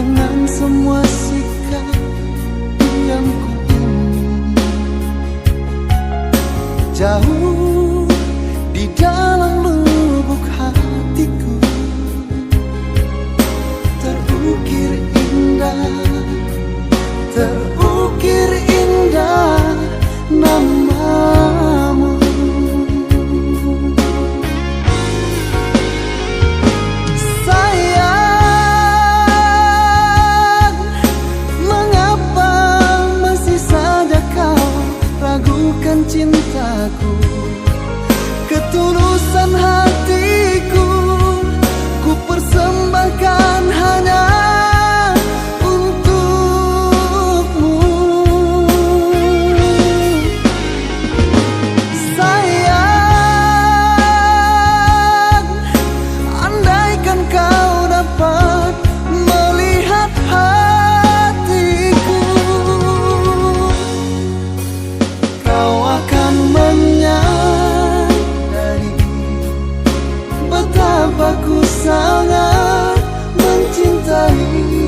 dengan semua sikap yang ku ingin. Jauh di dalam lubuk hatiku terukir indah namamu. Sayang, mengapa masih saja kau ragukan cintaku? Ketulusan hatiku ku persembahkan hanya untukmu. Sayang, andaikan kau dapat melihat hatiku, kau akan menyadari betapa ku sangat mencintaimu.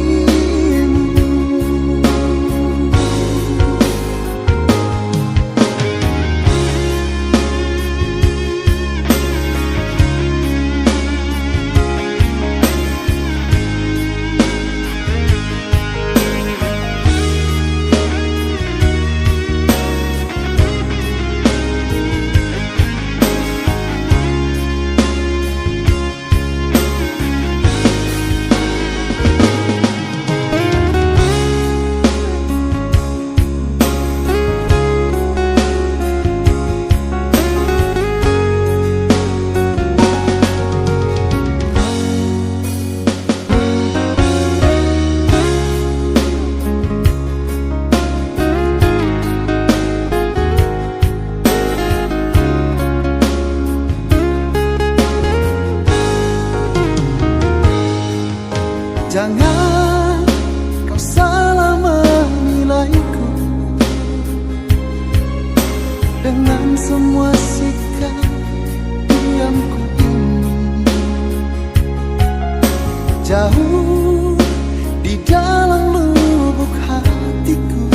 Jangan kau salah menilaiku dengan semua sikap yang ku ingin. Jauh di dalam lubuk hatiku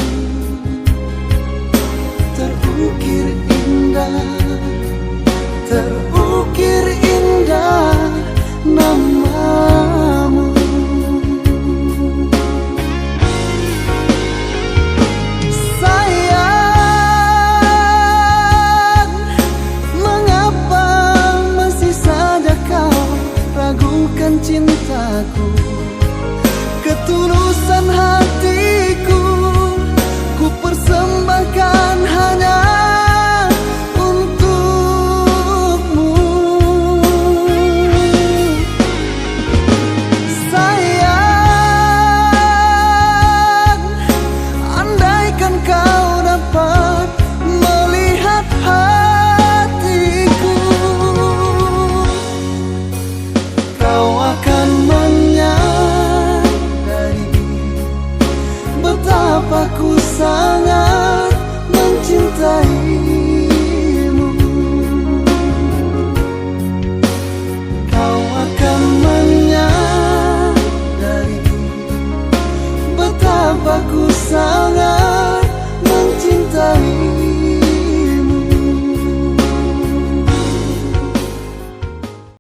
terukir indah namamu. Cintaku, ketulusan hatiku ku persembahkan hanya untukmu. Sayang, andaikan kau dapat melihat hatiku, kau akan menyadari betapa ku sangat mencintaimu. Kau akan menyadari betapa ku sangat